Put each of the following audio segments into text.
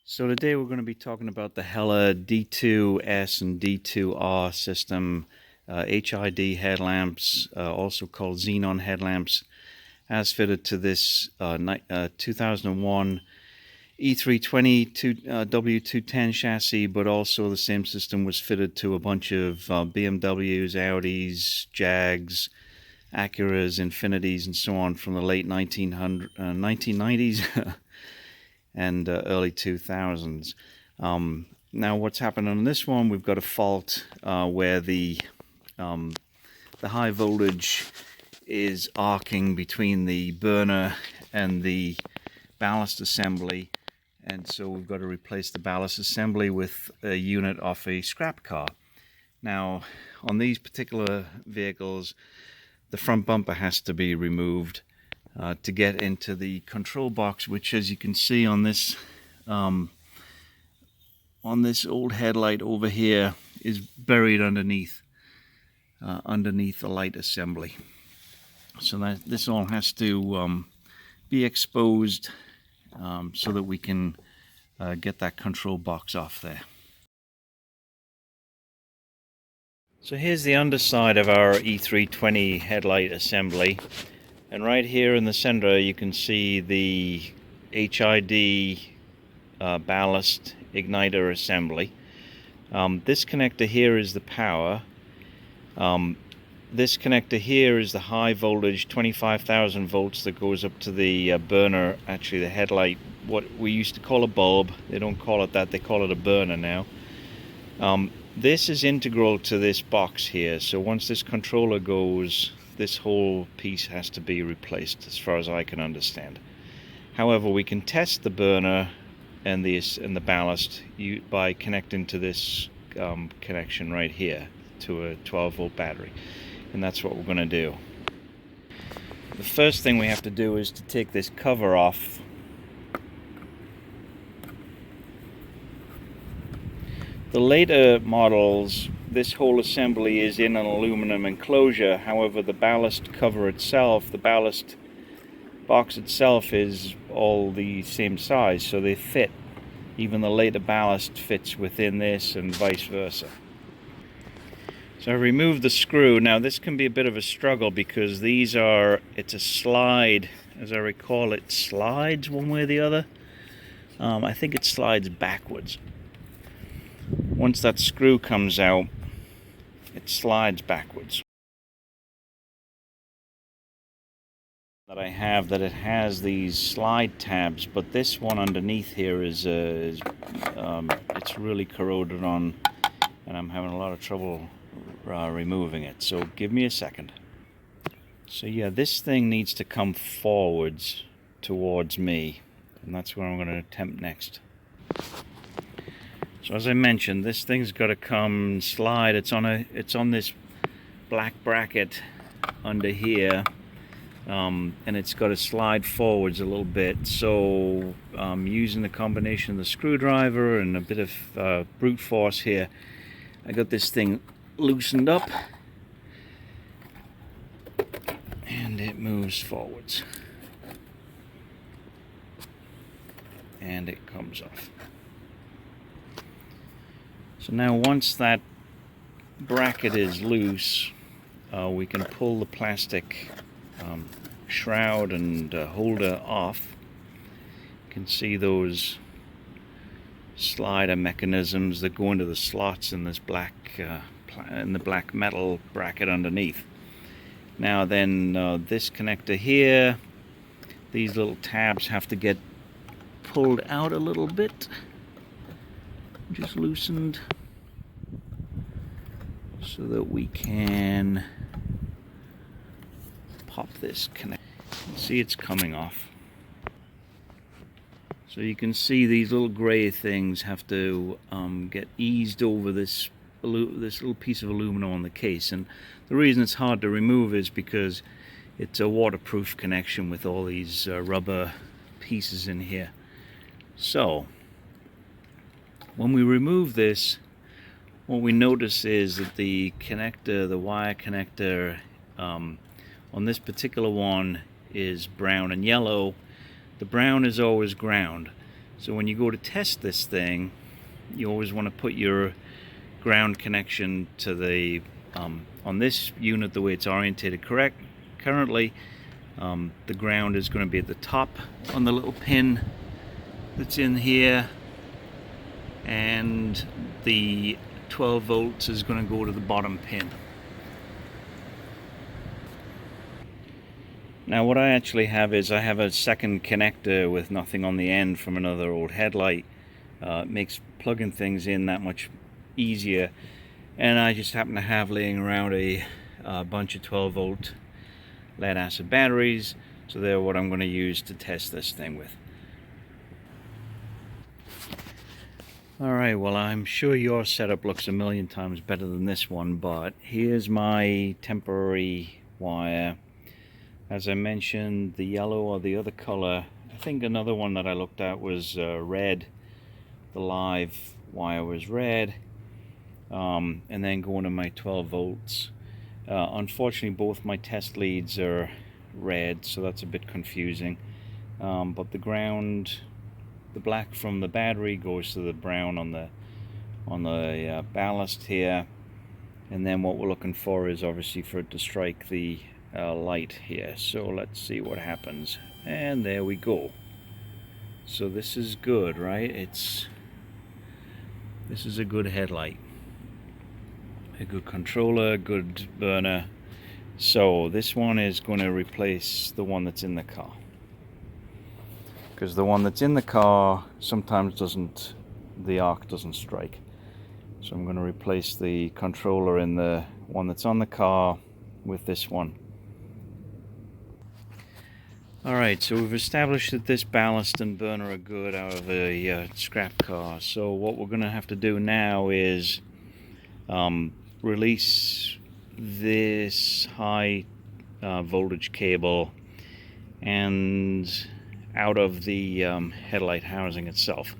So today we're going to be talking about the Hella D2S and D2R system HID headlamps, also called Xenon headlamps, as fitted to this 2001 E320 W210 chassis, but also the same system was fitted to a bunch of BMWs, Audis, Jags, Acuras, Infinitis, and so on from the late 1990s and early 2000s. Now what's happened on this one, we've got a fault where the high voltage is arcing between the burner and the ballast assembly, and so we've got to replace the ballast assembly with a unit off a scrap car. Now on these particular vehicles, the front bumper has to be removed to get into the control box, which, as you can see on this old headlight over here, is buried underneath the light assembly. So that this all has to be exposed so that we can get that control box off there. So here's the underside of our E320 headlight assembly, and right here in the center you can see the HID ballast igniter assembly. This connector here is the power. This connector here is the high voltage 25,000 volts that goes up to the burner, actually the headlight, what we used to call a bulb. They don't call it that, they call it a burner now. This is integral to this box here, so once this controller goes, this whole piece has to be replaced as far as I can understand. However, we can test the burner and the ballast by connecting to this connection right here to a 12-volt battery, and that's what we're going to do. The first thing we have to do is to take this cover off. The later models, this whole assembly is in an aluminum enclosure. However, the ballast cover itself, the ballast box itself, is all the same size, so they fit. Even the later ballast fits within this and vice versa. So I removed the screw. Now this can be a bit of a struggle because it's a slide. As I recall, it slides one way or the other. I think it slides backwards. Once that screw comes out, it slides backwards. That I have that it has these slide tabs, but this one underneath here is it's really corroded on, and I'm having a lot of trouble removing it. So give me a second. So yeah, this thing needs to come forwards towards me, and that's what I'm going to attempt next. So as I mentioned, this thing's got to come slide. It's on this black bracket under here, and it's got to slide forwards a little bit. So using the combination of the screwdriver and a bit of brute force here, I got this thing loosened up, and it moves forwards, and it comes off. So now once that bracket is loose, we can pull the plastic shroud and holder off. You can see those slider mechanisms that go into the slots in this black metal bracket underneath. Now then, this connector here, these little tabs have to get pulled out a little bit, just loosened, so that we can pop this connector. See, it's coming off. So you can see these little gray things have to get eased over this little piece of aluminum on the case, and the reason it's hard to remove is because it's a waterproof connection with all these rubber pieces in here. So when we remove this, what we notice is that the connector, the wire connector on this particular one is brown and yellow. The brown is always ground. So when you go to test this thing, you always want to put your ground connection to the on this unit, the way it's orientated currently, the ground is going to be at the top on the little pin that's in here, and the 12 volts is going to go to the bottom pin. Now what I actually have is I have a second connector with nothing on the end from another old headlight. It makes plugging things in that much easier, and I just happen to have laying around a bunch of 12 volt lead acid batteries, so they're what I'm going to use to test this thing with. Alright, well, I'm sure your setup looks a million times better than this one, but here's my temporary wire. As I mentioned, the yellow or the other color, I think another one that I looked at was red. The live wire was red, and then going to my 12 volts. Unfortunately, both my test leads are red, so that's a bit confusing. But the ground, the black from the battery goes to the brown on the ballast here, and then what we're looking for is obviously for it to strike the light here. So let's see what happens, and there we go. So this is good, right? This is a good headlight, a good controller, good burner. So this one is going to replace the one that's in the car, because the one that's in the car sometimes the arc doesn't strike. So I'm going to replace the controller in the one that's on the car with this one. Alright, so we've established that this ballast and burner are good out of a scrap car. So what we're going to have to do now is release this high voltage cable and out of the headlight housing itself.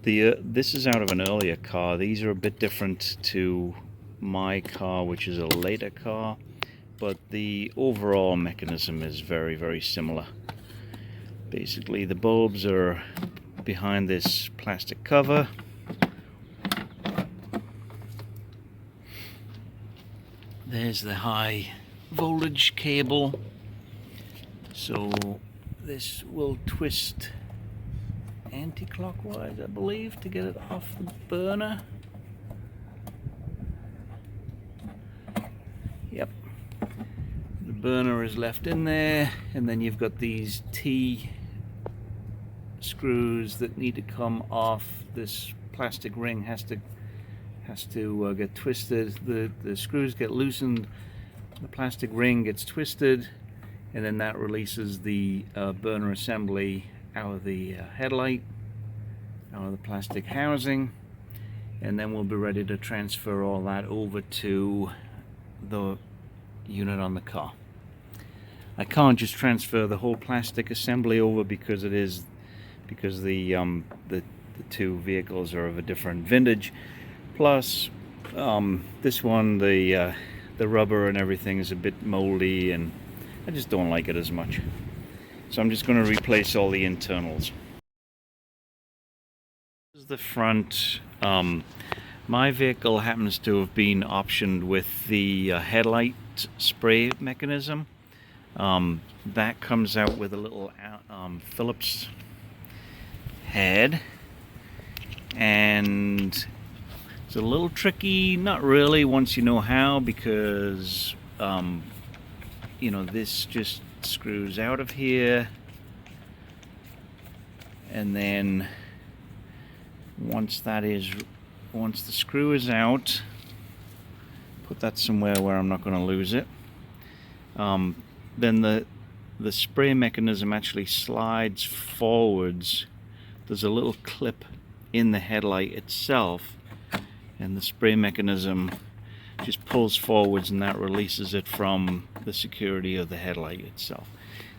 This is out of an earlier car. These are a bit different to my car, which is a later car, but the overall mechanism is very, very similar. Basically, the bulbs are behind this plastic cover. There's the high voltage cable. So this will twist anti-clockwise, I believe, to get it off the burner. Yep. The burner is left in there, and then you've got these T screws that need to come off. This plastic ring has to get twisted. The screws get loosened, the plastic ring gets twisted, and then that releases the burner assembly out of the headlight, out of the plastic housing, and then we'll be ready to transfer all that over to the unit on the car. I can't just transfer the whole plastic assembly over because the two vehicles are of a different vintage. Plus, this one, the rubber and everything is a bit moldy, and I just don't like it as much. So I'm just going to replace all the internals. This is the front. My vehicle happens to have been optioned with the headlight spray mechanism. That comes out with a little Phillips head, and it's a little tricky, not really once you know how, because you know, this just screws out of here, and then once the screw is out, put that somewhere where I'm not going to lose it, then the spray mechanism actually slides forwards. There's a little clip in the headlight itself, and the spray mechanism just pulls forwards, and that releases it from the security of the headlight itself.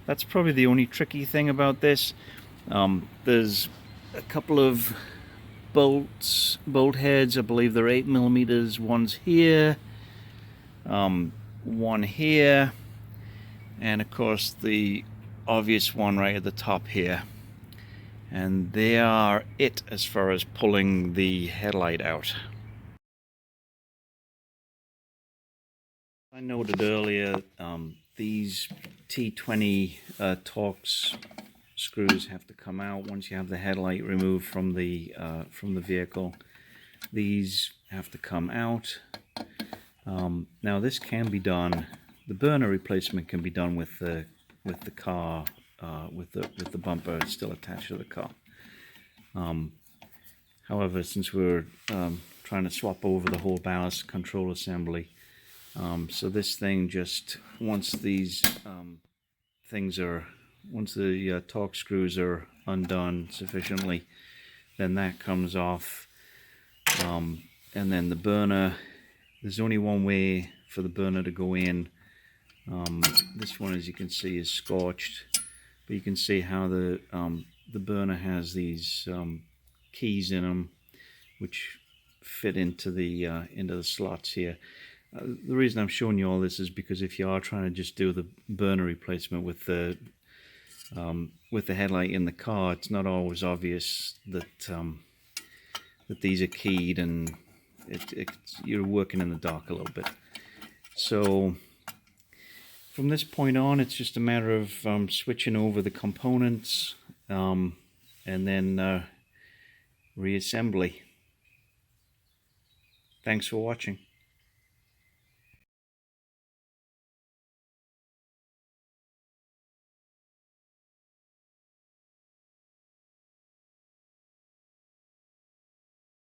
That's probably the only tricky thing about this. There's a couple of bolt heads. I believe they're 8mm. One's here, one here, and of course the obvious one right at the top here. And they are it as far as pulling the headlight out. I noted earlier, these T20 Torx screws have to come out once you have the headlight removed from the vehicle. These have to come out. Now this can be done. The burner replacement can be done with the car, with the bumper still attached to the car. However, since we're trying to swap over the whole ballast control assembly, so this thing just, once these once the Torx screws are undone sufficiently, then that comes off, and then the burner, there's only one way for the burner to go in. This one, as you can see, is scorched, but you can see how the burner has these keys in them, which fit into the slots here. The reason I'm showing you all this is because if you are trying to just do the burner replacement with the headlight in the car, it's not always obvious that that these are keyed, and you're working in the dark a little bit. So from this point on, it's just a matter of switching over the components and then reassembly. Thanks for watching.